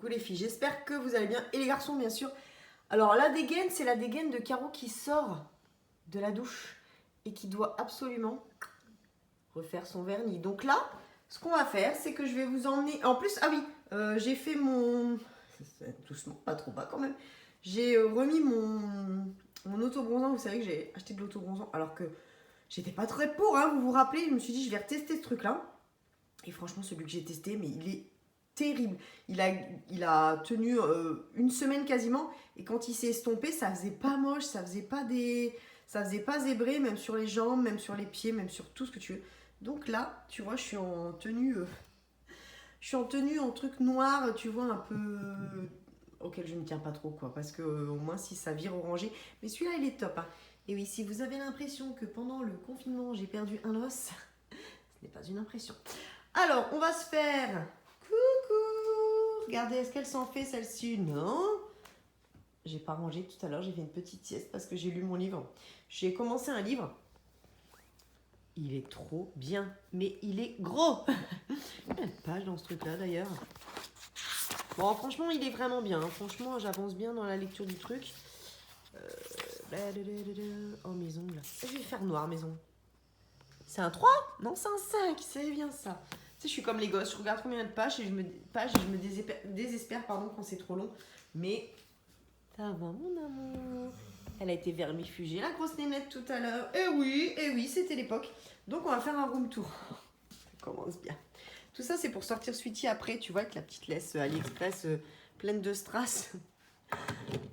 Coucou les filles, j'espère que vous allez bien. Et les garçons, bien sûr. Alors la dégaine, c'est la dégaine de Caro qui sort de la douche et qui doit absolument refaire son vernis. Donc là, ce qu'on va faire, c'est que je vais vous emmener... En plus, ah oui, j'ai fait mon... Doucement, pas trop bas quand même. J'ai remis mon autobronzant. Vous savez que j'ai acheté de l'autobronzant alors que j'étais pas très pour, hein, vous vous rappelez. Je me suis dit, je vais retester ce truc-là. Et franchement, celui que j'ai testé, mais il est terrible. Il a tenu une semaine quasiment. Et quand il s'est estompé, ça faisait pas moche, ça faisait pas zébré, même sur les jambes, même sur les pieds, même sur tout ce que tu veux. Donc là, tu vois, je suis en tenue... je suis en tenue en truc noir, tu vois, un peu... auquel je ne tiens pas trop, quoi. Parce que au moins, si ça vire orangé... Mais celui-là, il est top, hein. Et oui, si vous avez l'impression que pendant le confinement, j'ai perdu un os, ce n'est pas une impression. Alors, on va se faire... Coucou! Regardez, est-ce qu'elle s'en fait, celle-ci? Non. J'ai pas rangé tout à l'heure, j'ai fait une petite sieste parce que j'ai lu mon livre. J'ai commencé un livre. Il est trop bien, mais il est gros. Il y a une page dans ce truc-là, d'ailleurs. Bon, franchement, il est vraiment bien. Franchement, j'avance bien dans la lecture du truc. Oh, mes ongles. Je vais faire noir, mes ongles. C'est un 3? Non, c'est un 5. C'est bien ça. Tu sais, je suis comme les gosses. Je regarde combien de pages et je me désespère pardon, quand c'est trop long. Mais ça va, mon amour. Elle a été vermifugée, la grosse nénette, tout à l'heure. Eh oui, c'était l'époque. Donc, on va faire un room tour. Ça commence bien. Tout ça, c'est pour sortir Sweetie après, tu vois, avec la petite laisse AliExpress pleine de strass.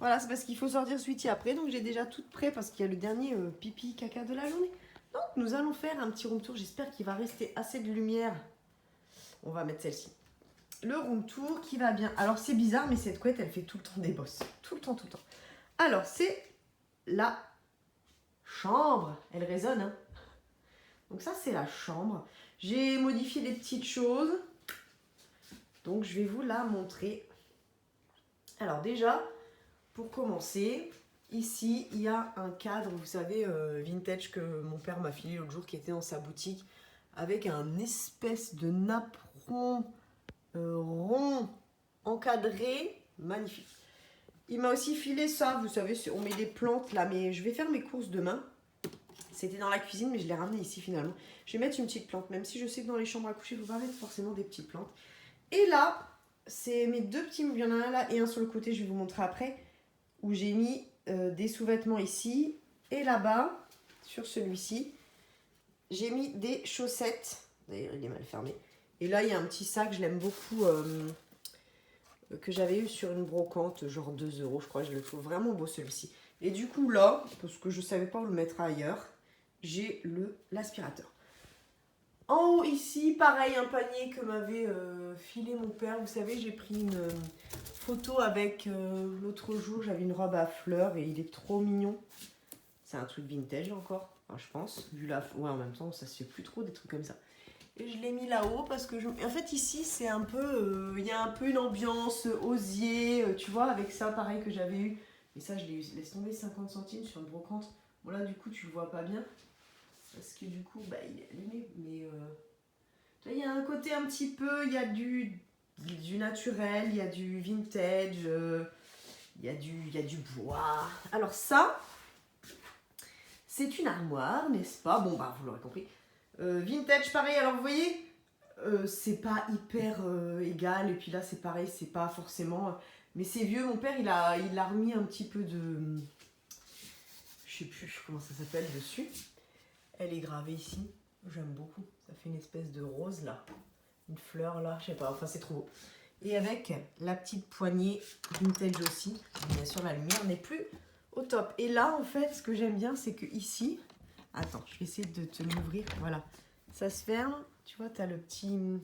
Voilà, c'est parce qu'il faut sortir Sweetie après. Donc, j'ai déjà tout prêt parce qu'il y a le dernier pipi caca de la journée. Donc, nous allons faire un petit room tour. J'espère qu'il va rester assez de lumière. On va mettre celle-ci. Le room tour qui va bien. Alors, c'est bizarre, mais cette couette, elle fait tout le temps des bosses. Tout le temps. Alors, c'est la chambre. Elle résonne, hein. Donc, ça, c'est la chambre. J'ai modifié des petites choses. Donc, je vais vous la montrer. Alors, déjà, pour commencer... Ici, il y a un cadre, vous savez, vintage que mon père m'a filé l'autre jour qui était dans sa boutique avec un espèce de napperon rond encadré, magnifique. Il m'a aussi filé ça, vous savez, on met des plantes là, mais je vais faire mes courses demain. C'était dans la cuisine, mais je l'ai ramené ici finalement. Je vais mettre une petite plante, même si je sais que dans les chambres à coucher, il ne faut pas mettre forcément des petites plantes. Et là, c'est mes deux petits, il y en a un là et un sur le côté, je vais vous montrer après, où j'ai mis des sous-vêtements ici et là-bas, sur celui-ci, j'ai mis des chaussettes. D'ailleurs, il est mal fermé. Et là, il y a un petit sac, je l'aime beaucoup, que j'avais eu sur une brocante, genre 2 €, je crois. Je le trouve vraiment beau celui-ci. Et du coup, là, parce que je ne savais pas où le mettre ailleurs, j'ai l'aspirateur. En haut, ici, pareil, un panier que m'avait filé mon père. Vous savez, j'ai pris une photo avec l'autre jour. J'avais une robe à fleurs et il est trop mignon. C'est un truc vintage encore, enfin, je pense. Vu la... Ouais, en même temps, ça se fait plus trop des trucs comme ça. Et je l'ai mis là-haut parce que... En fait, ici, c'est un peu... Il y a un peu une ambiance osier, tu vois, avec ça, pareil, que j'avais eu. Mais ça, je l'ai eu, laisse tomber 50 centimes sur une brocante. Bon, là, du coup, tu le vois pas bien. Parce que du coup, bah, il est allumé, mais il y a un côté un petit peu, il y a du naturel, il y a du vintage, il y a du bois. Alors ça, c'est une armoire, n'est-ce pas? Bon, bah, vous l'aurez compris. Vintage, pareil, alors vous voyez, c'est pas hyper égal, et puis là, c'est pareil, c'est pas forcément... mais c'est vieux, mon père, il a remis un petit peu de... je sais plus comment ça s'appelle dessus. Elle est gravée ici, j'aime beaucoup. Ça fait une espèce de rose là, une fleur là, je sais pas, enfin c'est trop beau. Et avec la petite poignée vintage aussi. Bien sûr, la lumière n'est plus au top. Et là, en fait, ce que j'aime bien, c'est que ici, attends, je vais essayer de te l'ouvrir. Voilà, ça se ferme. Tu vois, tu as le petit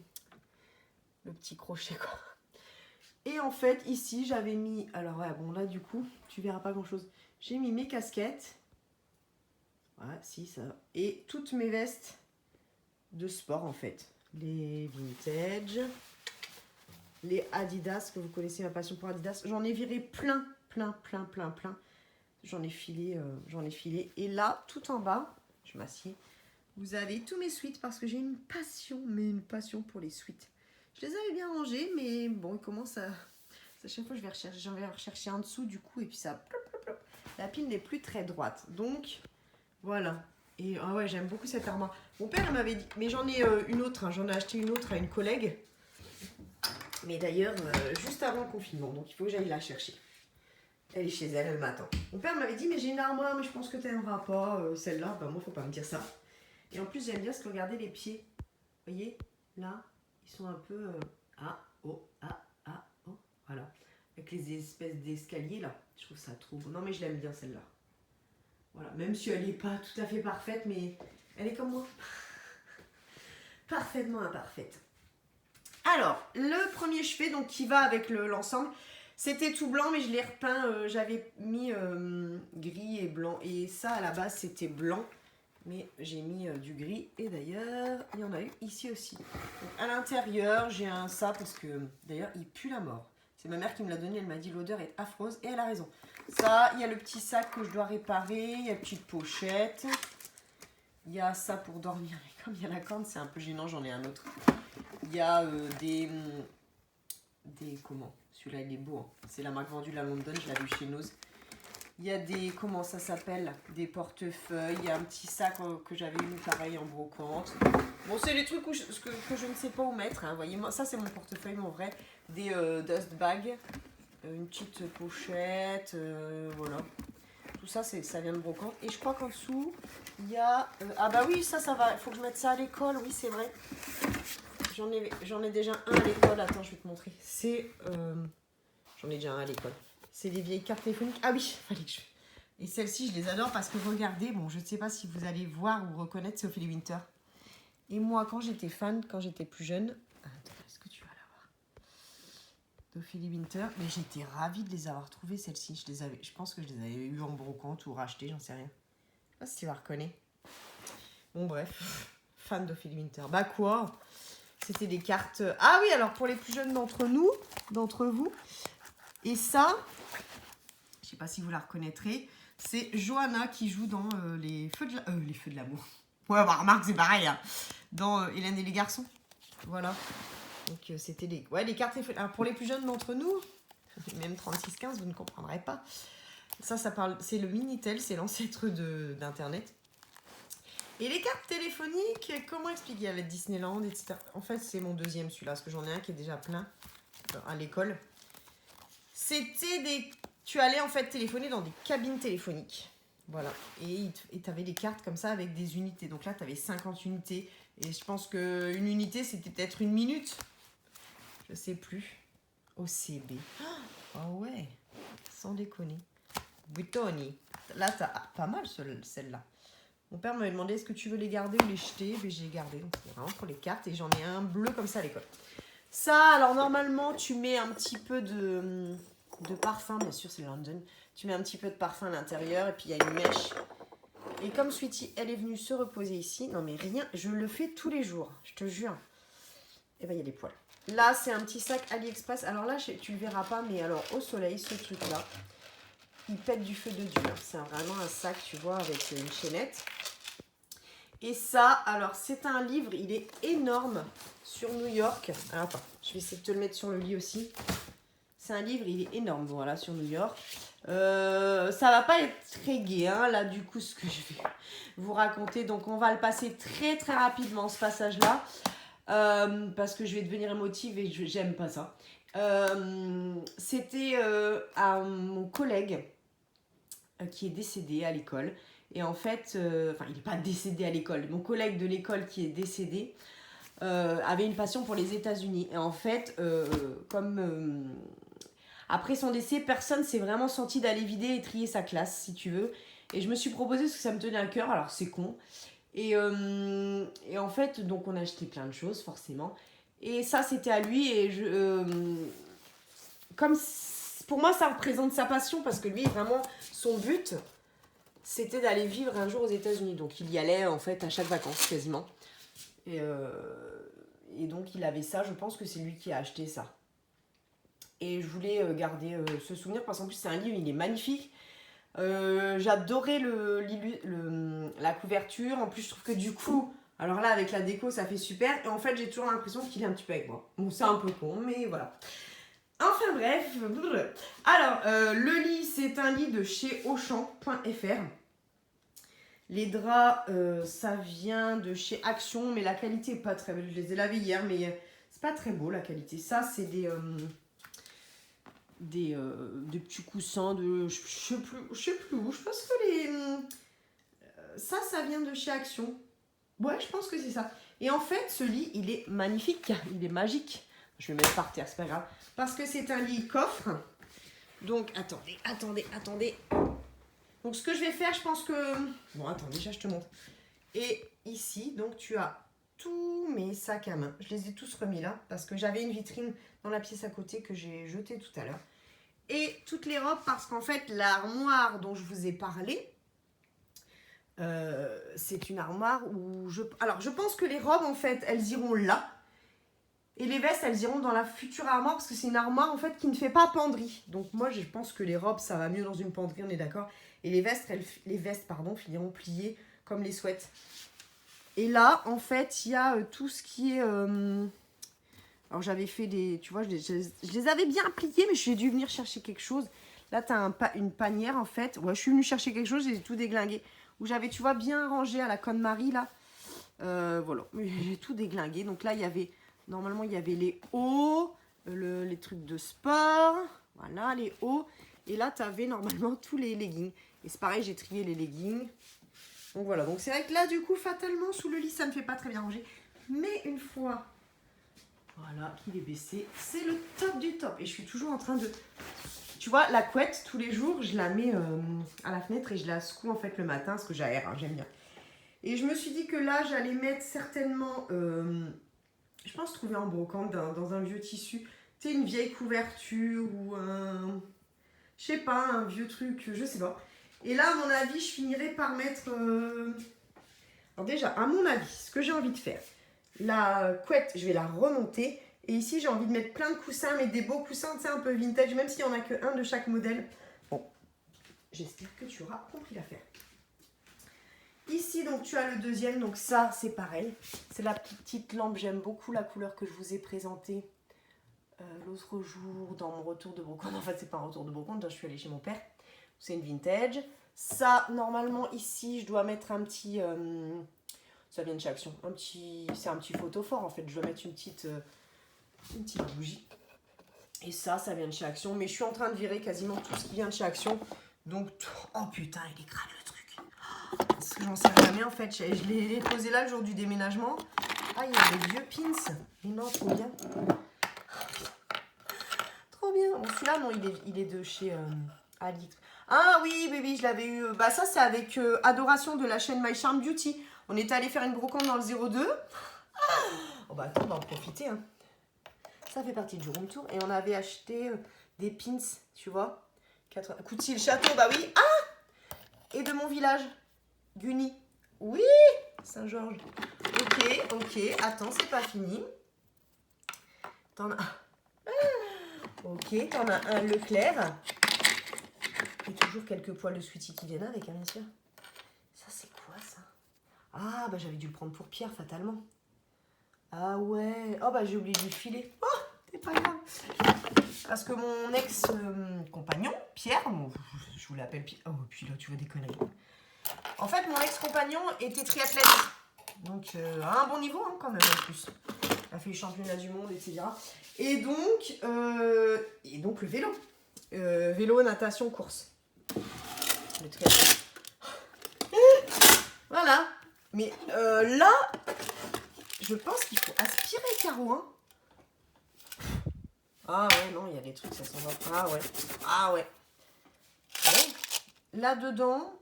crochet quoi. Et en fait, ici, j'avais mis, alors ouais, bon là du coup, tu verras pas grand chose. J'ai mis mes casquettes. Voilà, si, ça. Et toutes mes vestes de sport, en fait. Les vintage, les Adidas, que vous connaissez ma passion pour Adidas. J'en ai viré plein. J'en ai filé. Et là, tout en bas, je m'assieds, vous avez tous mes sweats parce que j'ai une passion pour les sweats. Je les avais bien rangés, mais bon, ils commencent à... À chaque fois, j'en vais rechercher en dessous du coup, et puis ça... plop, plop, plop. La pile n'est plus très droite. Donc, voilà. Et ah ouais, j'aime beaucoup cette armoire. Mon père m'avait dit... Mais j'en ai une autre, hein. J'en ai acheté une autre à une collègue. Mais d'ailleurs, juste avant le confinement. Donc, il faut que j'aille la chercher. Elle est chez elle, elle m'attend. Mon père m'avait dit, mais j'ai une armoire, mais je pense que tu n'aimeras pas celle-là. Ben moi, faut pas me dire ça. Et en plus, j'aime bien ce que regardez les pieds. Vous voyez, là, ils sont un peu... Voilà. Avec les espèces d'escaliers, là. Je trouve ça trop beau. Non, mais je l'aime bien, celle-là. Voilà. Même si elle n'est pas tout à fait parfaite, mais elle est comme moi. Parfaitement imparfaite. Alors, le premier chevet, donc, qui va avec l'ensemble, c'était tout blanc, mais je l'ai repeint. J'avais mis gris et blanc. Et ça, à la base, c'était blanc. Mais j'ai mis du gris. Et d'ailleurs, il y en a eu ici aussi. Donc, à l'intérieur, j'ai un ça parce que, d'ailleurs, il pue la mort. C'est ma mère qui me l'a donné. Elle m'a dit l'odeur est affreuse. Et elle a raison. Ça, il y a le petit sac que je dois réparer. Il y a une petite pochette. Il y a ça pour dormir. Mais comme il y a la corne, c'est un peu gênant. J'en ai un autre. Il y a des comment? Celui-là, il est beau. Hein. C'est la marque vendue la London. Je l'ai vu chez Nose. Il y a des, comment ça s'appelle? Des portefeuilles. Il y a un petit sac que j'avais eu pareil en brocante. Bon, c'est les trucs que je ne sais pas où mettre. Hein. Voyez, moi, ça, c'est mon portefeuille, mon vrai. Des dust bags. Une petite pochette. Voilà. Tout ça, ça vient de brocante. Et je crois qu'en dessous, il y a... ah bah oui, ça va. Il faut que je mette ça à l'école. Oui, c'est vrai. J'en ai déjà un à l'école. Attends, je vais te montrer. C'est... j'en ai déjà un à l'école. C'est des vieilles cartes téléphoniques. Ah oui, fallait que je... Et celles-ci, je les adore parce que regardez, bon, je ne sais pas si vous allez voir ou reconnaître, c'est Ophélie Winter. Et moi, quand j'étais fan, quand j'étais plus jeune... Attends, est-ce que tu vas la voir? D'Ophélie Winter. Mais j'étais ravie de les avoir trouvées, celles-ci. Je pense que je les avais eues en brocante ou rachetées, j'en sais rien. Je sais pas si tu vas reconnaître. Bon, bref. Fan d'Ophélie Winter. Bah quoi? C'était des cartes... Ah oui, alors pour les plus jeunes d'entre vous... Et ça, je ne sais pas si vous la reconnaîtrez, c'est Johanna qui joue dans les Feux de l'amour. Ouais, bah remarque, c'est pareil. Hein. Dans Hélène et les garçons. Voilà. Donc c'était les cartes. Alors, pour les plus jeunes d'entre nous, même 36-15, vous ne comprendrez pas. Ça parle. C'est le Minitel, c'est l'ancêtre d'Internet. Et les cartes téléphoniques, comment expliquer avec Disneyland, etc. En fait, c'est mon deuxième celui-là, parce que j'en ai un qui est déjà plein à l'école. C'était des... Tu allais en fait téléphoner dans des cabines téléphoniques. Voilà. Et tu avais des cartes comme ça avec des unités. Donc là, tu avais 50 unités. Et je pense qu'une unité, c'était peut-être une minute. Je sais plus. OCB. Oh ouais. Sans déconner. Buitoni. Là, tu as pas mal celle-là. Mon père m'avait demandé est-ce que tu veux les garder ou les jeter. Mais j'ai gardé. Donc c'est vraiment pour les cartes. Et j'en ai un bleu comme ça à l'école. Ça, alors normalement, tu mets un petit peu de parfum, bien sûr, c'est London. Tu mets un petit peu de parfum à l'intérieur et puis il y a une mèche. Et comme Sweetie, elle est venue se reposer ici, non mais rien, je le fais tous les jours, je te jure. Et ben il y a des poils. Là, c'est un petit sac AliExpress. Alors là, tu le verras pas, mais alors au soleil, ce truc-là, il pète du feu de Dieu. C'est vraiment un sac, tu vois, avec une chaînette. Et ça, alors c'est un livre, il est énorme sur New York. Alors attends, je vais essayer de te le mettre sur le lit aussi. C'est un livre, il est énorme, voilà, sur New York. Ça va pas être très gai, hein, là, du coup, ce que je vais vous raconter. Donc, on va le passer très, très rapidement, ce passage-là. Parce que je vais devenir émotive et j'aime pas ça. C'était à mon collègue qui est décédé à l'école. Et en fait, enfin, il n'est pas décédé à l'école. Mon collègue de l'école qui est décédé avait une passion pour les États-Unis. Et en fait, après son décès, personne s'est vraiment senti d'aller vider et trier sa classe, si tu veux. Et je me suis proposé parce que ça me tenait à cœur. Alors, c'est con. Et en fait, donc, on a acheté plein de choses, forcément. Et ça, c'était à lui. Et comme pour moi, ça représente sa passion parce que lui, vraiment, son but, c'était d'aller vivre un jour aux États-Unis. Donc, il y allait, en fait, à chaque vacances, quasiment. Et donc, il avait ça. Je pense que c'est lui qui a acheté ça. Et je voulais garder ce souvenir parce qu'en plus, c'est un livre, il est magnifique. J'adorais la couverture. En plus, je trouve que du coup, alors là, avec la déco, ça fait super. Et en fait, j'ai toujours l'impression qu'il est un petit peu avec moi. Bon, c'est un peu con, mais voilà. Enfin bref. Alors, le lit, c'est un lit de chez Auchan.fr. Les draps, ça vient de chez Action, mais la qualité est pas très belle. Je les ai lavés hier, mais c'est pas très beau la qualité. Ça, c'est des petits coussins de... Je sais plus où. Je pense que ça vient de chez Action. Ouais, je pense que c'est ça. Et en fait, ce lit, il est magnifique. Il est magique. Je vais le mettre par terre, c'est pas grave. Parce que c'est un lit coffre. Donc, attendez. Donc, ce que je vais faire, je pense que... Bon, attends, déjà, je te montre. Et ici, donc, tu as tous mes sacs à main. Je les ai tous remis là, parce que j'avais une vitrine dans la pièce à côté que j'ai jetée tout à l'heure. Et toutes les robes, parce qu'en fait, l'armoire dont je vous ai parlé, c'est une armoire où Alors, je pense que les robes, en fait, elles iront là. Et les vestes, elles iront dans la future armoire, parce que c'est une armoire, en fait, qui ne fait pas penderie. Donc, moi, je pense que les robes, ça va mieux dans une penderie, on est d'accord. Et les vestes, finiront pliées comme les sweats. Et là, en fait, il y a tout ce qui est... Alors, j'avais fait des... Tu vois, je les avais bien pliés, mais j'ai dû venir chercher quelque chose. Là, tu as une panière, en fait. Ouais, je suis venue chercher quelque chose, j'ai tout déglingué. Où j'avais, tu vois, bien rangé à la Conne-Marie, là. Voilà, j'ai tout déglingué. Donc là, il y avait... Normalement, il y avait les hauts, les trucs de sport. Voilà, les hauts. Et là, tu avais normalement tous les leggings. Et c'est pareil, j'ai trié les leggings. Donc voilà, donc c'est vrai que là, du coup, fatalement, sous le lit, ça ne me fait pas très bien ranger. Mais une fois, voilà, qu'il est baissé, c'est le top du top. Et je suis toujours en train de... Tu vois, la couette, tous les jours, je la mets à la fenêtre et je la secoue en fait le matin, parce que j'aère, hein, j'aime bien. Et je me suis dit que là, j'allais mettre certainement... je pense trouver en brocante dans un vieux tissu. Tu sais, une vieille couverture ou un... Je sais pas, un vieux truc, je sais pas. Et là, à mon avis, je finirai par mettre... Alors déjà, à mon avis, ce que j'ai envie de faire, la couette, je vais la remonter. Et ici, j'ai envie de mettre plein de coussins, mais des beaux coussins, tu sais, un peu vintage, même s'il n'y en a qu'un de chaque modèle. Bon, j'espère que tu auras compris l'affaire. Ici, donc, tu as le deuxième. Donc ça, c'est pareil. C'est la petite lampe. J'aime beaucoup la couleur que je vous ai présentée l'autre jour dans mon retour de brocante. En fait, c'est pas un retour de brocante. Je suis allée chez mon père. C'est une vintage. Ça, normalement, ici, je dois mettre un petit... ça vient de chez Action. C'est un petit photophore, en fait. Je dois mettre une petite bougie. Et ça vient de chez Action. Mais je suis en train de virer quasiment tout ce qui vient de chez Action. Donc, oh putain, il est crade le truc. Parce que j'en sais jamais en fait. Je l'ai posé là le jour du déménagement. Ah, il y a des vieux pins. Mais non, trop bien. Trop bien. Bon, celui-là, non, il est de chez Ali. Ah oui, je l'avais eu. Bah, ça, c'est avec Adoration de la chaîne My Charm Beauty. On était allé faire une brocante dans le 02. Oh, bah, attends, on va en profiter. Hein. Ça fait partie du room tour. Et on avait acheté des pins, tu vois. Coutil le château, bah oui. Ah! Et de mon village. Guni. Oui, Saint-Georges. Ok. Attends, c'est pas fini. T'en as... Ok, t'en as un Leclerc. Et toujours quelques poils de sweetie qui viennent avec, hein, bien sûr. Ça, c'est quoi, ça? Ah, bah j'avais dû le prendre pour Pierre, fatalement. Ah ouais. Oh, bah j'ai oublié de lui filer. Oh, c'est pas grave. Parce que mon ex-compagnon, Pierre, je vous l'appelle Pierre. Oh, puis là, tu vois des conneries. En fait, mon ex-compagnon était triathlète. Donc, à un bon niveau, hein, quand même, en plus. Il a fait les championnats du monde, etc. Et donc le vélo. Vélo, natation, course. Le triathlon. Voilà. Mais là, je pense qu'il faut aspirer, Caro. Hein. Ah ouais, non, il y a des trucs, ça s'en va. Ah ouais. Là-dedans...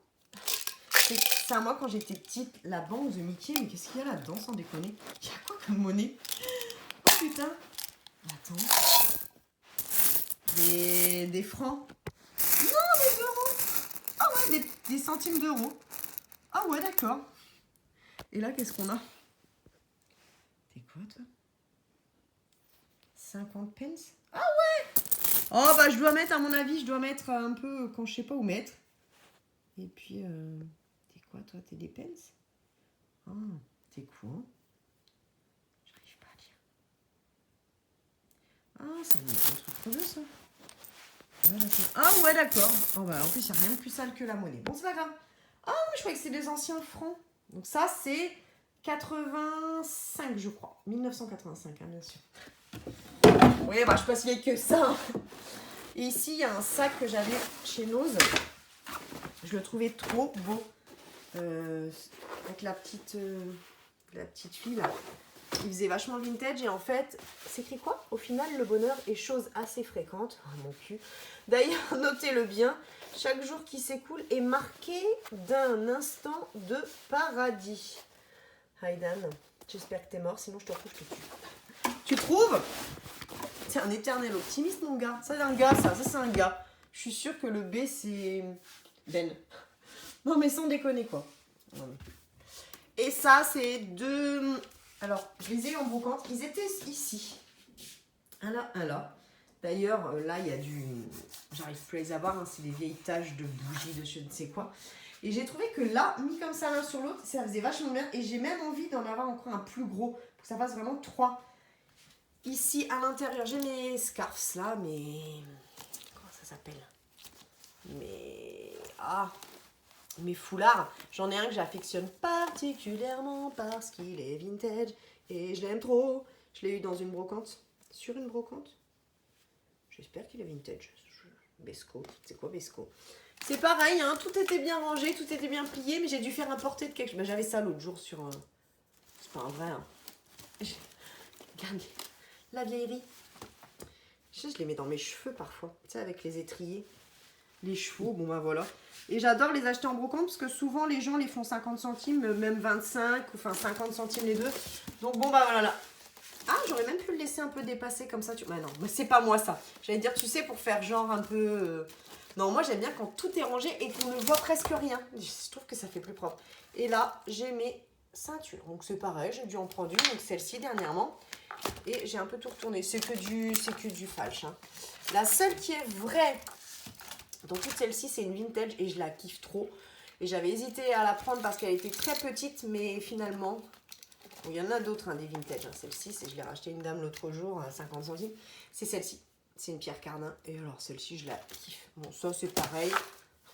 C'est à moi quand j'étais petite, la banque de Mickey, mais qu'est-ce qu'il y a là-dedans sans déconner? Il y a quoi comme monnaie? Oh putain! Attends. Des francs? Non, des euros! Ah ouais, des centimes d'euros. Ah ouais, d'accord. Et là, qu'est-ce qu'on a? T'es quoi, toi? 50 pence? Ah ouais! Oh bah je dois mettre, à mon avis, je dois mettre un peu quand je sais pas où mettre. Et puis... Quoi, toi, t'es des pence? Ah, t'es quoi? J'arrive pas à lire. Ah, ça me met un truc trop bien, Ah ouais, d'accord. Oh, bah, en plus, il n'y a rien de plus sale que la monnaie. Bon, c'est pas grave. Ah, mais je croyais que c'était des anciens francs. Donc ça, c'est 85, je crois. 1985, hein, bien sûr. Oui, bah, je suis pas si vieille que ça. Et ici, il y a un sac que j'avais chez Nose. Je le trouvais trop beau. Avec la petite fille, là. Il faisait vachement vintage et en fait, c'est écrit quoi? Au final, le bonheur est chose assez fréquente. Oh, mon cul. D'ailleurs, notez-le bien, chaque jour qui s'écoule est marqué d'un instant de paradis. Haydan, j'espère que t'es mort, sinon je te retrouve, je te tue. Tu trouves? C'est un éternel optimiste, mon gars. Ça, c'est un gars, ça c'est un gars. Je suis sûre que le B, c'est Ben. Non, mais sans déconner, quoi. Non, mais... Et ça, c'est deux... Alors, je les ai eu en brocante. Ils étaient ici. Un là, un là. D'ailleurs, là, il y a du... J'arrive plus à les avoir. Hein. C'est des vieilles taches de bougies, de je ne sais quoi. Et j'ai trouvé que là, mis comme ça l'un sur l'autre, ça faisait vachement bien. Et j'ai même envie d'en avoir encore un plus gros. Pour que ça fasse vraiment 3. Ici, à l'intérieur, j'ai mes scarfs là. Mais... Comment ça s'appelle? Mes foulards, j'en ai un que j'affectionne particulièrement parce qu'il est vintage et je l'aime trop. Je l'ai eu dans une brocante. Sur une brocante. J'espère qu'il est vintage. Besco, c'est quoi Besco? C'est pareil, hein, tout était bien rangé, tout était bien plié, mais j'ai dû faire un porté de quelque chose. Ben, j'avais ça l'autre jour sur... C'est pas un vrai, hein. Regardez, la vieillerie. Je les mets dans mes cheveux parfois, tu sais, avec les étriers. Les chevaux, bon ben voilà. Et j'adore les acheter en brocante parce que souvent les gens les font 50 centimes, même 25, enfin 50 centimes les deux. Donc bon bah voilà. Ah, j'aurais même pu le laisser un peu dépasser comme ça. Bah non, mais c'est pas moi ça. J'allais dire, tu sais, pour faire genre un peu... Non, moi j'aime bien quand tout est rangé et qu'on ne voit presque rien. Je trouve que ça fait plus propre. Et là, j'ai mes ceintures. Donc c'est pareil, j'ai dû en prendre une. Donc celle-ci dernièrement. Et j'ai un peu tout retourné. C'est que du falche. Hein. La seule qui est vraie... Donc toute celle-ci, c'est une vintage et je la kiffe trop. Et j'avais hésité à la prendre parce qu'elle était très petite, mais finalement, bon, il y en a d'autres, hein, des vintage. Hein. Celle-ci, je l'ai racheté une dame l'autre jour à 50 centimes. C'est celle-ci. C'est une Pierre Cardin. Et alors celle-ci, je la kiffe. Bon, ça c'est pareil.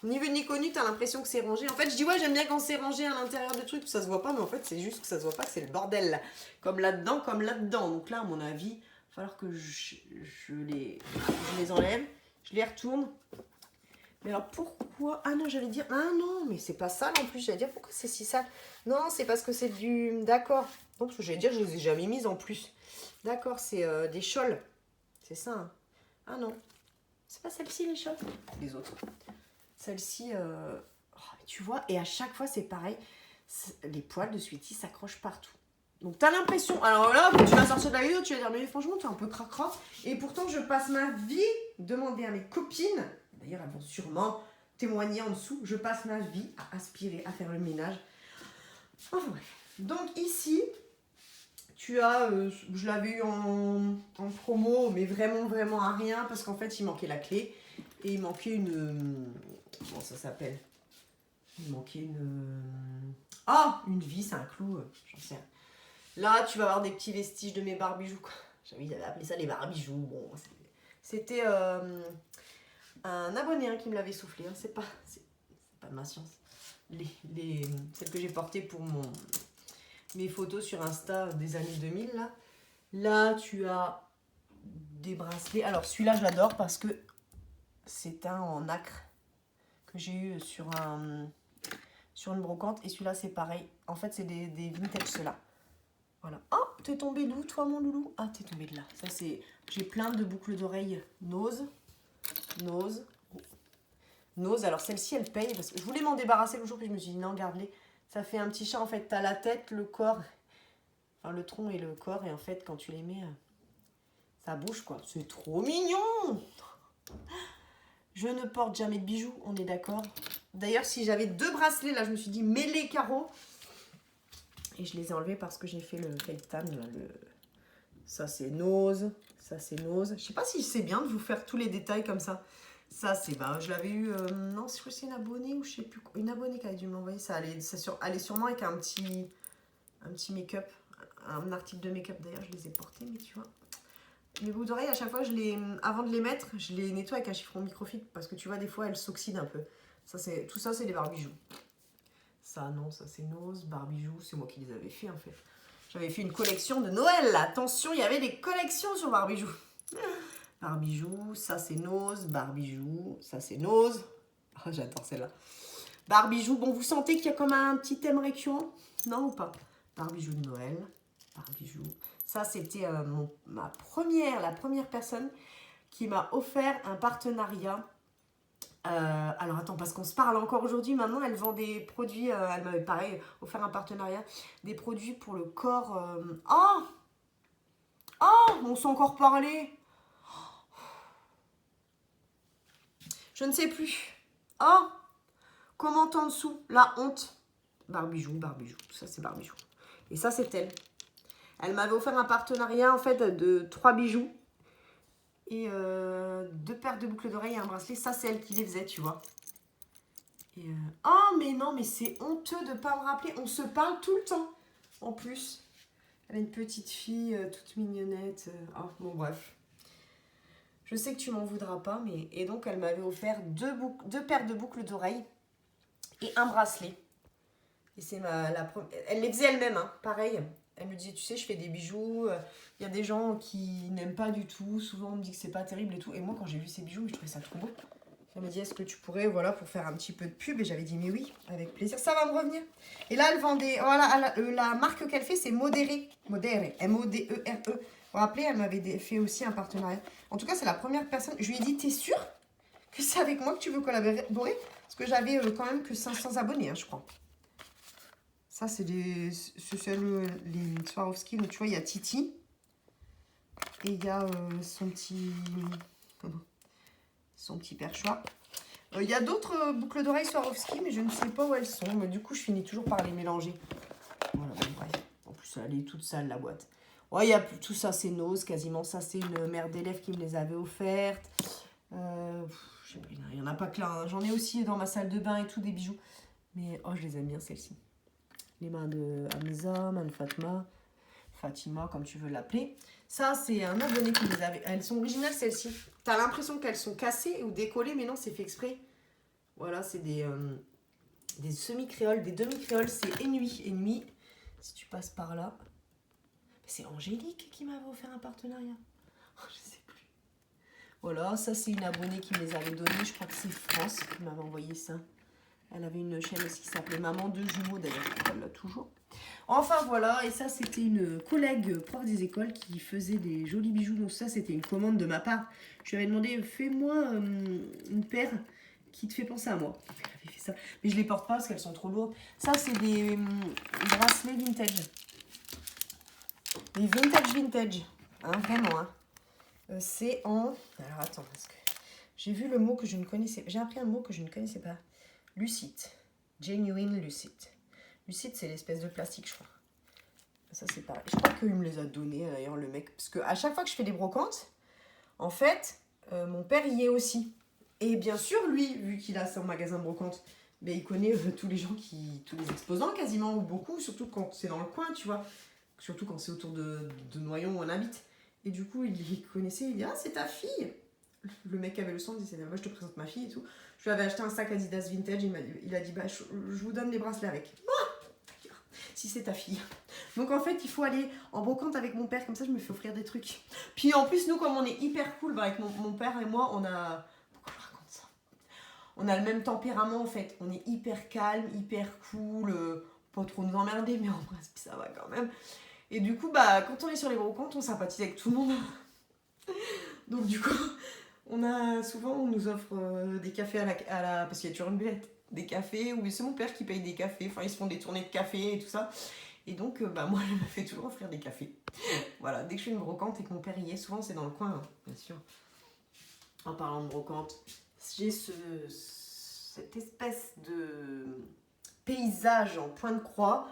Ni vu ni connu, t'as l'impression que c'est rangé. En fait, je dis ouais, j'aime bien quand c'est rangé à l'intérieur de trucs, ça se voit pas, mais en fait, c'est juste que ça se voit pas, c'est le bordel. Là. Comme là-dedans, comme là-dedans. Donc là, à mon avis, il va falloir que je les enlève, je les retourne. Mais alors pourquoi? Ah non, j'allais dire... Ah non, mais c'est pas sale en plus. J'allais dire pourquoi c'est si sale. Non, c'est parce que c'est du... D'accord. Non, parce que j'allais dire, je les ai jamais mises en plus. D'accord, c'est des choles. C'est ça. Hein. Ah non. C'est pas celle-ci les choles? Les autres. Celle-ci... Oh, tu vois, et à chaque fois c'est pareil. Les poils de Sweetie s'accrochent partout. Donc t'as l'impression... Alors là, quand tu vas sortir de la vidéo, tu vas dire, mais franchement, t'es un peu cracra. Et pourtant, je passe ma vie demander à mes copines... D'ailleurs, elles vont sûrement témoigner en dessous. Je passe ma vie à aspirer, à faire le ménage. Enfin bref. Donc ici, tu as... je l'avais eu en promo, mais vraiment à rien. Parce qu'en fait, il manquait la clé. Et il manquait une... comment ça s'appelle? Il manquait une... Ah, une vis, un clou. J'en sais rien. Là, tu vas avoir des petits vestiges de mes barbijoux. J'avais appelé ça les barbijoux. Bon, c'était... un abonné hein, qui me l'avait soufflé, hein. C'est pas de ma science. Celles que j'ai portées pour mes photos sur Insta des années 2000 là. Là, tu as des bracelets. Alors celui-là, je l'adore parce que c'est un en nacre que j'ai eu sur une brocante. Et celui-là, c'est pareil. En fait, c'est des vintage ceux-là. Voilà. Oh, t'es tombé d'où, toi, mon loulou? Ah, t'es tombé de là. Ça, c'est... J'ai plein de boucles d'oreilles Nose. Alors celle-ci elle paye parce que je voulais m'en débarrasser le jour puis je me suis dit non garde-les. Ça fait un petit chat en fait, t'as la tête, le corps, enfin le tronc et le corps et en fait quand tu les mets ça bouge quoi. C'est trop mignon. Je ne porte jamais de bijoux, on est d'accord. D'ailleurs si j'avais 2 bracelets là je me suis dit mets les carreaux et je les ai enlevés parce que j'ai fait le feltan là, ça c'est Nose, ça c'est Nose. Je sais pas si c'est bien de vous faire tous les détails comme ça. Ça, c'est... Bah, je l'avais eu... non, je crois que c'est une abonnée ou je sais plus... Une abonnée qui a dû me l'envoyer. Ça allait sûrement avec un petit make-up. Un article de make-up. D'ailleurs, je les ai portés, mais tu vois. mes boucles d'oreilles, à chaque fois, avant de les mettre, je les nettoie avec un chiffon microfibre. Parce que tu vois, des fois, elles s'oxydent un peu. Tout ça, c'est des barbijoux. Ça, non, ça, c'est Nose. Barbijoux, c'est moi qui les avais fait, en fait. J'avais fait une collection de Noël. Attention, il y avait des collections sur barbijoux. Barbijoux, ça, c'est Nose. Barbijoux, ça, c'est Nose. Oh, j'adore celle-là. Barbijoux, bon, vous sentez qu'il y a comme un petit thème récurrent? Non ou pas? Barbijoux de Noël. Barbijoux. Ça, c'était la première personne qui m'a offert un partenariat. Alors attends, parce qu'on se parle encore aujourd'hui, maintenant elle vend des produits, elle m'avait pareil offert un partenariat, des produits pour le corps. Oh, on s'est encore parlé. Je ne sais plus. Oh, comment en dessous, la honte. Barbijoux, tout ça c'est barbijoux. Et ça c'est elle. Elle m'avait offert un partenariat en fait de 3 bijoux. Et 2 paires de boucles d'oreilles et un bracelet. Ça, c'est elle qui les faisait, tu vois. Et oh, mais non, mais c'est honteux de ne pas me rappeler. On se parle tout le temps, en plus. Elle a une petite fille toute mignonnette. Oh, bon, bref. Je sais que tu m'en voudras pas, mais... Et donc, elle m'avait offert 2 paires de boucles d'oreilles et un bracelet. Et c'est elle les faisait elle-même, hein, pareil. Elle me disait, tu sais, je fais des bijoux. Il y a des gens qui n'aiment pas du tout. Souvent, on me dit que c'est pas terrible et tout. Et moi, quand j'ai vu ces bijoux, je trouvais ça trop beau. Elle m'a dit, est-ce que tu pourrais, voilà, pour faire un petit peu de pub? Et j'avais dit, mais oui, avec plaisir. Ça va me revenir. Et là, elle vendait... Voilà, la marque qu'elle fait, c'est Modere. Modere. M-O-D-E-R-E. Vous vous rappelez, elle m'avait fait aussi un partenariat. En tout cas, c'est la première personne. Je lui ai dit, t'es sûre que c'est avec moi que tu veux collaborer? Parce que j'avais quand même que 500 abonnés, hein, je crois. Ça, c'est les Swarovski. Donc, tu vois, il y a Titi. Et il y a son petit perchoir. Il y a d'autres boucles d'oreilles Swarovski, mais je ne sais pas où elles sont. Mais du coup, je finis toujours par les mélanger. Voilà, bon, bref. En plus, elle est toute sale, la boîte. Ouais, il y a tout ça, c'est Nose, quasiment. Ça, c'est une mère d'élève qui me les avait offertes. Il n'y en a pas que là. Hein. J'en ai aussi dans ma salle de bain et tout, des bijoux. Mais, oh, je les aime bien, celles-ci. Les mains de Hamza, main de Fatima, comme tu veux l'appeler. Ça, c'est un abonné qui les avait. Elles sont originales, celles-ci. T'as l'impression qu'elles sont cassées ou décollées, mais non, c'est fait exprès. Voilà, c'est des semi-créoles, des demi-créoles. C'est Ennui. Si tu passes par là. C'est Angélique qui m'avait offert un partenariat. Oh, je sais plus. Voilà, ça, c'est une abonnée qui me les avait données. Je crois que c'est France qui m'avait envoyé ça. Elle avait une chaîne aussi qui s'appelait Maman de jumeaux, d'ailleurs, elle l'a toujours. Enfin, voilà, et ça, c'était une collègue prof des écoles qui faisait des jolis bijoux. Donc ça, c'était une commande de ma part. Je lui avais demandé, fais-moi une paire qui te fait penser à moi. Elle avait fait ça. Mais je les porte pas parce qu'elles sont trop lourdes. Ça, c'est des bracelets vintage. Des vintage. Hein, vraiment, hein. C'est en... Alors, attends, parce que j'ai vu le mot que je ne connaissais pas. J'ai appris un mot que je ne connaissais pas. Lucite. Genuine Lucite. Lucite, c'est l'espèce de plastique, je crois. Ça, c'est pareil. Je crois qu'il me les a donnés, d'ailleurs, le mec. Parce qu'à chaque fois que je fais des brocantes, en fait, mon père y est aussi. Et bien sûr, lui, vu qu'il a son magasin de brocante, ben, il connaît tous les exposants quasiment, ou beaucoup, surtout quand c'est dans le coin, tu vois. Surtout quand c'est autour de Noyon où on habite. Et du coup, il connaissait, il dit, ah, c'est ta fille. Le mec avait le son, il disait, moi, je te présente ma fille et tout. Je lui avais acheté un sac Adidas vintage, il a dit, bah, je vous donne les bracelets avec. Ah, si c'est ta fille. Donc en fait, il faut aller en brocante avec mon père, comme ça je me fais offrir des trucs. Puis en plus, nous, comme on est hyper cool, bah, avec mon père et moi, on a... Pourquoi je raconte ça? On a le même tempérament en fait. On est hyper calme, hyper cool, pas trop nous emmerder, mais en principe ça va quand même. Et du coup, bah, quand on est sur les brocantes, on sympathise avec tout le monde. Donc du coup... on nous offre des cafés parce qu'il y a toujours une buvette, des cafés, ou c'est mon père qui paye des cafés, enfin ils se font des tournées de café et tout ça. Et donc, moi, je me fais toujours offrir des cafés. Voilà, dès que je fais une brocante et que mon père y est, souvent c'est dans le coin, hein, bien sûr. En parlant de brocante, j'ai cette espèce de paysage en point de croix.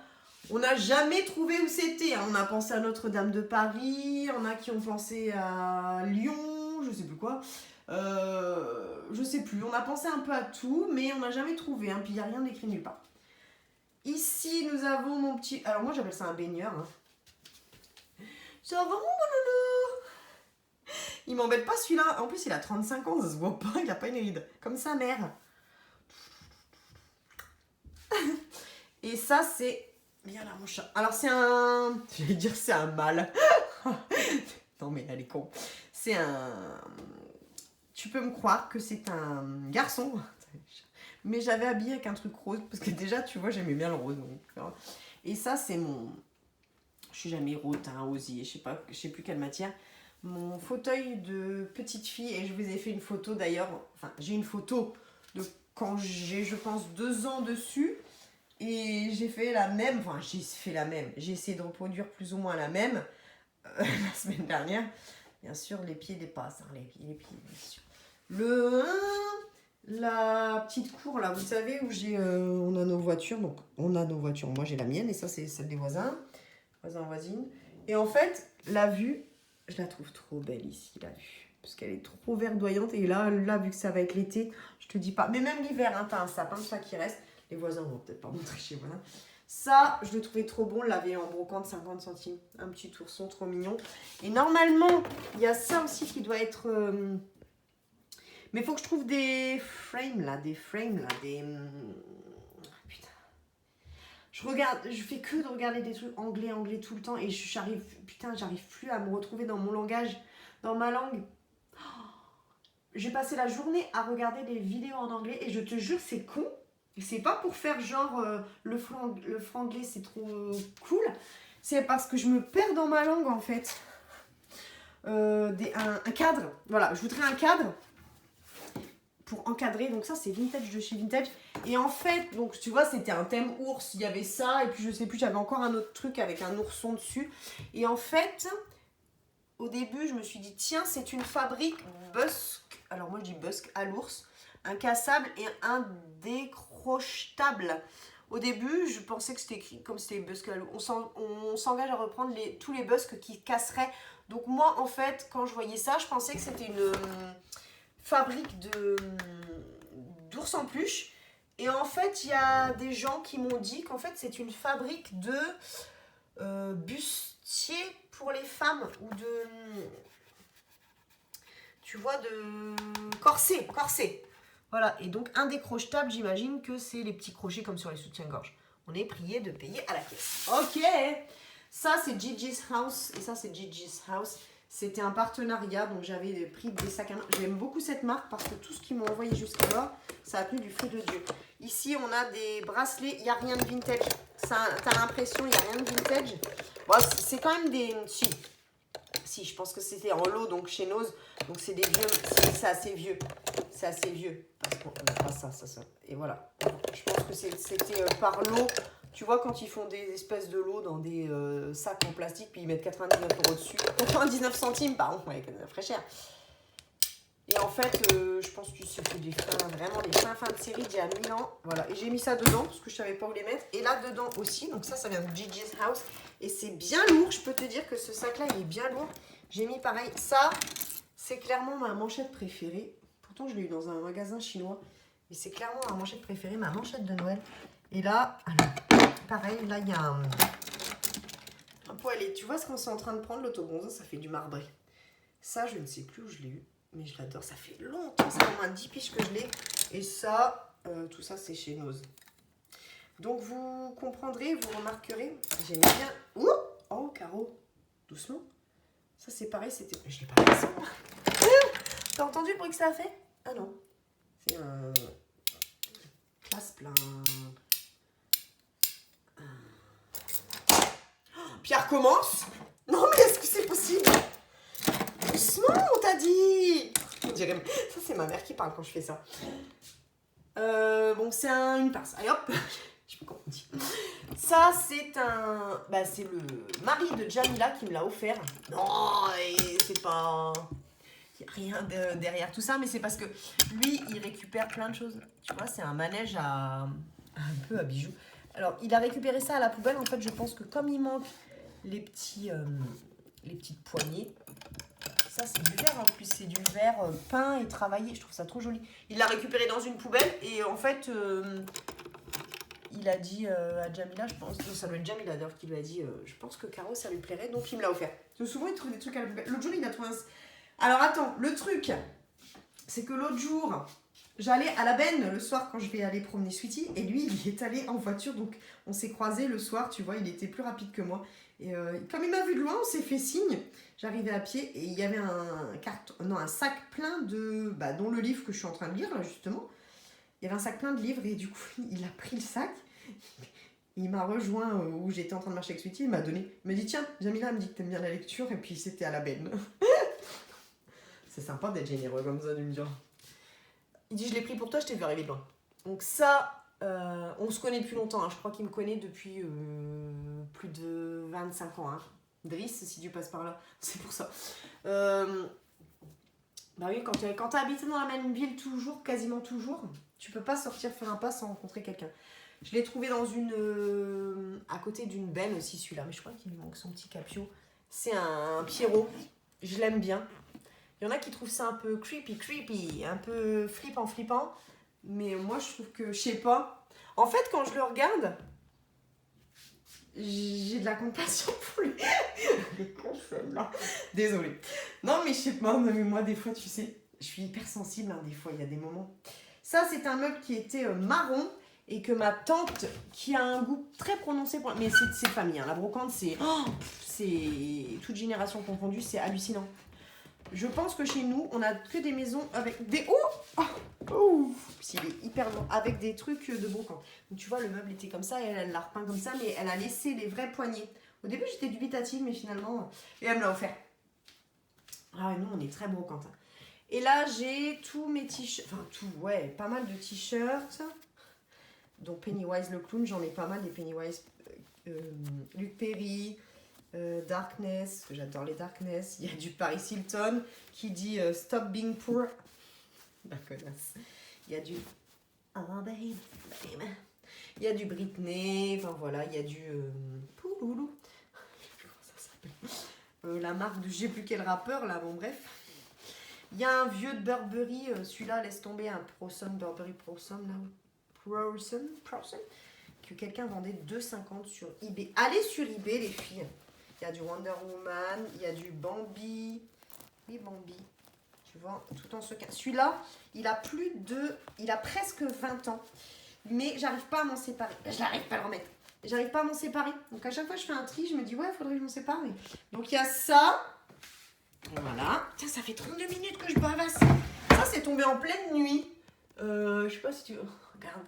On n'a jamais trouvé où c'était. Hein. On a pensé à Notre-Dame de Paris, on a qui ont pensé à Lyon, je sais plus quoi. Je sais plus. On a pensé un peu à tout, mais on n'a jamais trouvé. Hein. Puis il n'y a rien d'écrit nulle part. Ici, nous avons mon petit... Alors moi, j'appelle ça un baigneur. Hein. Ça va, mon loulou? Il m'embête pas celui-là. En plus, il a 35 ans, ça se voit pas, il a pas une ride. Comme sa mère. Et ça, c'est... Viens là, mon chat. Alors, c'est un... Je vais dire c'est un mâle. Non, mais elle est con. C'est un... Tu peux me croire que c'est un garçon. Mais j'avais habillé avec un truc rose. Parce que déjà, tu vois, j'aimais bien le rose. Donc... Et ça, c'est mon... Je suis jamais rotin, osier, je sais plus quelle matière. Mon fauteuil de petite fille. Et je vous ai fait une photo d'ailleurs. Enfin, j'ai une photo de quand j'ai, je pense, 2 ans dessus. Et j'ai fait la même. Enfin, j'ai fait la même. J'ai essayé de reproduire plus ou moins la même. La semaine dernière. Bien sûr, les pieds dépassent. Hein, les pieds, bien sûr. La petite cour là, vous savez, où on a nos voitures. Donc, on a nos voitures. Moi, j'ai la mienne et ça, c'est celle des voisins. Voisins, voisines. Et en fait, la vue, je la trouve trop belle ici, la vue. Parce qu'elle est trop verdoyante. Et là, vu que ça va être l'été, je te dis pas. Mais même l'hiver, hein, t'as un sapin, ça qui reste. Les voisins vont peut-être pas montrer chez moi. Ça, je le trouvais trop bon. Je l'avais en brocante 50 centimes. Un petit ourson trop mignon. Et normalement, il y a ça aussi qui doit être... Mais il faut que je trouve des frames là. Putain. Je fais que de regarder des trucs anglais tout le temps. Et j'arrive plus à me retrouver dans mon langage, dans ma langue. J'ai passé la journée à regarder des vidéos en anglais. Et je te jure, c'est con. C'est pas pour faire genre le franglais c'est trop cool. C'est parce que je me perds dans ma langue en fait. Un cadre. Voilà, je voudrais un cadre pour encadrer. Donc ça c'est vintage de chez Vintage. Et en fait, donc tu vois, c'était un thème ours. Il y avait ça. Et puis je sais plus, j'avais encore un autre truc avec un ourson dessus. Et en fait, au début, je me suis dit, tiens, c'est une fabrique Busk. Alors moi je dis Busk à l'ours. Un cassable et un décrochable. Au début, je pensais que c'était écrit comme c'était Busk. On s'engage à reprendre tous les Busk qui casseraient. Donc moi, en fait, quand je voyais ça, je pensais que c'était une fabrique d'ours en peluche. Et en fait, il y a des gens qui m'ont dit qu'en fait, c'est une fabrique de bustier pour les femmes ou de... Tu vois, de corset. Voilà, et donc un décrochable, j'imagine que c'est les petits crochets comme sur les soutiens-gorge. On est prié de payer à la caisse. Ok, ça c'est Gigi's House, et ça c'est Gigi's House. C'était un partenariat, donc j'avais pris des sacs à main. J'aime beaucoup cette marque parce que tout ce qu'ils m'ont envoyé jusqu'alors, ça a tenu du fruit de Dieu. Ici, on a des bracelets, il n'y a rien de vintage. T'as l'impression, il n'y a rien de vintage. Bon, c'est quand même des... Si, je pense que c'était en lot, donc chez Nose. Donc c'est des vieux, c'est assez vieux. C'est assez vieux. Parce qu'on n'a pas ça. Et voilà. Je pense que c'était par lot. Tu vois, quand ils font des espèces de lots dans des sacs en plastique, puis ils mettent 99 € dessus. 99 centimes, pardon. Ouais, très cher. Et en fait, je pense que c'est vraiment des fins de série d'il y a 1000 ans. Voilà. Et j'ai mis ça dedans, parce que je ne savais pas où les mettre. Et là, dedans aussi. Donc ça vient de Gigi's House. Et c'est bien lourd. Je peux te dire que ce sac-là, il est bien lourd. J'ai mis pareil. Ça, c'est clairement ma manchette préférée. Pourtant, je l'ai eu dans un magasin chinois. Mais c'est clairement ma manchette préférée, ma manchette de Noël. Et là, alors, pareil, là, il y a un poêlé. Tu vois ce qu'on est en train de prendre, l'autobronzant, ça fait du marbré. Ça, je ne sais plus où je l'ai eu. Mais je l'adore, ça fait longtemps, ça fait au moins 10 piges que je l'ai. Et ça, tout ça, c'est chez Nose. Donc, vous comprendrez, vous remarquerez. J'aime bien... Ouh, oh, Caro, doucement. Ça, c'est pareil, c'était... Je l'ai pas fait ça. T'as entendu le bruit que ça a fait? Ah non. C'est un... classe plein... Pierre commence. Non, mais est-ce que c'est possible? Doucement, on t'a dit. On dirait... Ça, c'est ma mère qui parle quand je fais ça. Bon, c'est une pince. Allez, hop. Je sais pas comment on dit. Ça, c'est un... Bah, c'est le mari de Jamila qui me l'a offert. Non, c'est pas... Il n'y a rien derrière tout ça, mais c'est parce que lui, il récupère plein de choses. Tu vois, c'est un manège un peu à bijoux. Alors, il a récupéré ça à la poubelle. En fait, je pense que comme il manque les petites poignées, ça, c'est du verre en plus. C'est du verre peint et travaillé. Je trouve ça trop joli. Il l'a récupéré dans une poubelle et en fait, il a dit à Jamila, je pense, ça doit être Jamila d'ailleurs qui lui a dit, je pense que Caro, ça lui plairait. Donc, il me l'a offert. Souvent, il trouve des trucs à la poubelle. L'autre jour, il a trouvé Alors attends, le truc, c'est que l'autre jour, j'allais à la benne le soir quand je vais aller promener Sweetie. Et lui, il est allé en voiture. Donc on s'est croisés le soir, tu vois, il était plus rapide que moi. Et comme il m'a vu de loin, on s'est fait signe. J'arrivais à pied et il y avait un sac plein de... Bah, dont le livre que je suis en train de lire, là, justement. Il y avait un sac plein de livres et du coup, il a pris le sac. Il m'a rejoint où j'étais en train de marcher avec Sweetie. Il m'a donné... Il m'a dit, tiens, Jamila me dit que t'aimes bien la lecture. Et puis, c'était à la benne. C'est sympa d'être généreux comme ça, de me dire. Il dit, je l'ai pris pour toi, je t'ai vu arriver de loin. Donc ça, on se connaît depuis longtemps. Hein. Je crois qu'il me connaît depuis plus de 25 ans. Hein. Driss, si tu passes par là, c'est pour ça. Bah oui, quand tu as habité dans la même ville toujours, quasiment toujours, tu peux pas sortir faire un pas sans rencontrer quelqu'un. Je l'ai trouvé dans à côté d'une benne aussi, celui-là. Mais je crois qu'il lui manque son petit capio. C'est un Pierrot. Je l'aime bien. Il y en a qui trouvent ça un peu creepy, un peu flippant. Mais moi, je trouve que, je sais pas. En fait, quand je le regarde, j'ai de la compassion pour lui. Les cons, celle-là. Désolée. Non, mais je sais pas, mais moi, des fois, tu sais, je suis hyper sensible, hein, des fois, il y a des moments. Ça, c'est un meuble qui était marron et que ma tante, qui a un goût très prononcé pour... Mais c'est de famille, hein. La brocante, c'est toute génération confondue, c'est hallucinant. Je pense que chez nous, on a que des maisons avec des... Il est hyper long, avec des trucs de brocante. Donc tu vois, le meuble était comme ça, et elle l'a repeint comme ça, mais elle a laissé les vrais poignées. Au début, j'étais dubitative, mais finalement... Et elle me l'a offert. Ah ouais, nous, on est très brocante. Hein. Et là, j'ai tous mes t-shirts... Enfin, pas mal de t-shirts. Donc Pennywise le clown, j'en ai pas mal, des Pennywise... Luc Perry... Darkness, que j'adore les Darkness. Il y a du Paris Hilton qui dit Stop being poor. La connasse. Il y a du Oh babe. Il y a du Britney. Enfin voilà, il y a du Pouloulou. Comment ça s'appelle la marque de je sais plus quel rappeur là, bon bref. Il y a un vieux de Burberry, celui-là laisse tomber un Proson, Burberry Proson là. Proson que quelqu'un vendait 2,50 sur eBay. Allez sur eBay les filles. Il y a du Wonder Woman, il y a du Bambi. Oui, Bambi. Tu vois, tout en ce cas. Celui-là, il a presque 20 ans. Mais j'arrive pas à m'en séparer. Je n'arrive pas à le remettre. J'arrive pas à m'en séparer. Donc à chaque fois que je fais un tri, je me dis, ouais, il faudrait que je m'en sépare. Mais... Donc il y a ça. Voilà. Tiens, ça fait 32 minutes que je bavasse. Ça, c'est tombé en pleine nuit. Je sais pas si tu... Regarde.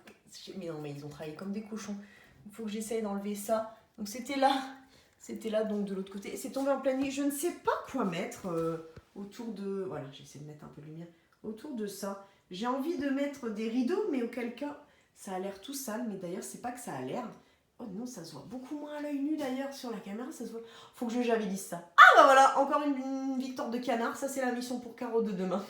Mais non, mais ils ont travaillé comme des cochons. Il faut que j'essaye d'enlever ça. Donc c'était là. C'était là, donc de l'autre côté. C'est tombé en pleine nuit. Je ne sais pas quoi mettre autour de... Voilà, j'essaie de mettre un peu de lumière. Autour de ça. J'ai envie de mettre des rideaux, mais auquel cas, ça a l'air tout sale. Mais d'ailleurs, c'est pas que ça a l'air. Oh non, ça se voit beaucoup moins à l'œil nu d'ailleurs. Sur la caméra, ça se voit. Faut que je javelisse ça. Ah bah voilà, encore une victoire de canard. Ça, c'est la mission pour Caro de demain.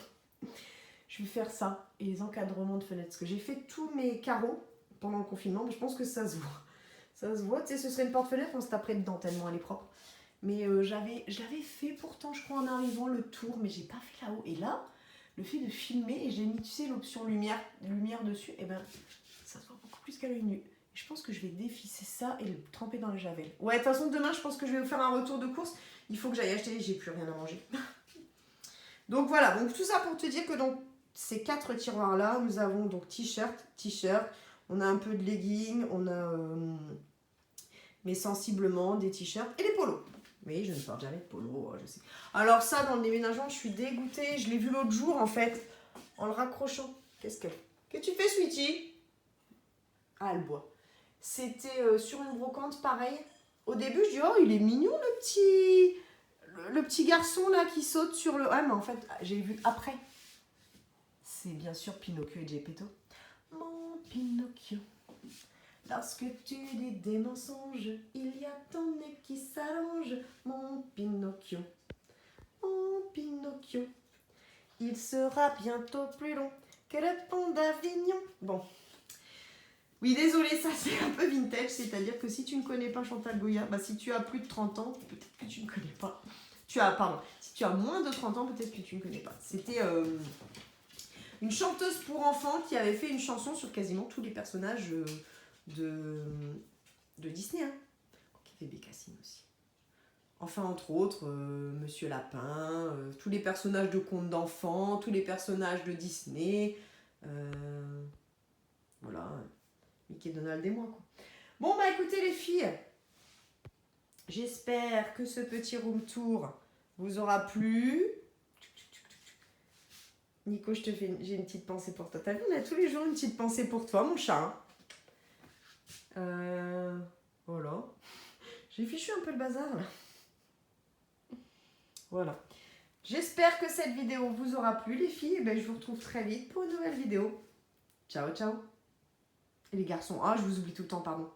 Je vais faire ça. Et les encadrements de fenêtres. Parce que j'ai fait tous mes carreaux pendant le confinement. Mais je pense que ça se voit. Ça se voit, tu sais, ce serait une porte-fenêtre, on se taperait dedans tellement elle est propre. Mais je l'avais fait pourtant, je crois, en arrivant le tour, mais j'ai pas fait là-haut. Et là, le fait de filmer, et j'ai mis, tu sais, l'option lumière dessus, et ben, ça se voit beaucoup plus qu'à l'œil nu. Et je pense que je vais dévisser ça et le tremper dans le javel. Ouais, de toute façon, demain, je pense que je vais vous faire un retour de course. Il faut que j'aille acheter, j'ai plus rien à manger. Donc voilà, donc tout ça pour te dire que dans ces 4 tiroirs-là, nous avons donc t-shirt, on a un peu de leggings, on a... mais sensiblement des t-shirts et des polos. Oui, je ne porte jamais de polo, je sais. Alors ça, dans le déménagement, je suis dégoûtée. Je l'ai vu l'autre jour, en fait, en le raccrochant. Qu'est-ce que tu fais, Sweetie? Ah, elle boit. C'était sur une brocante, pareil. Au début, je dis, oh, il est mignon, le petit garçon, là, qui saute sur le... Ah, mais en fait, j'ai vu après. C'est bien sûr Pinocchio et Geppetto. Mon Pinocchio. Lorsque tu dis des mensonges, il y a ton nez qui s'allonge, mon Pinocchio. Mon Pinocchio, il sera bientôt plus long que le pont d'Avignon. Bon. Oui, désolé, ça c'est un peu vintage, c'est-à-dire que si tu ne connais pas Chantal Goya, bah si tu as plus de 30 ans, peut-être que tu ne connais pas. Si tu as moins de 30 ans, peut-être que tu ne connais pas. C'était une chanteuse pour enfants qui avait fait une chanson sur quasiment tous les personnages... de Disney, hein. Qui fait Bécassine aussi. Enfin, entre autres, Monsieur Lapin, tous les personnages de contes d'enfants, tous les personnages de Disney. Voilà, Mickey, Donald et moi, quoi. Bon, bah écoutez les filles, j'espère que ce petit room tour vous aura plu. Nico, j'ai une petite pensée pour toi. T'as vu, on a tous les jours une petite pensée pour toi, mon chat. Voilà. J'ai fichu un peu le bazar, là. Voilà. J'espère que cette vidéo vous aura plu, les filles. Et ben, je vous retrouve très vite pour une nouvelle vidéo. Ciao, ciao. Et les garçons, je vous oublie tout le temps, pardon.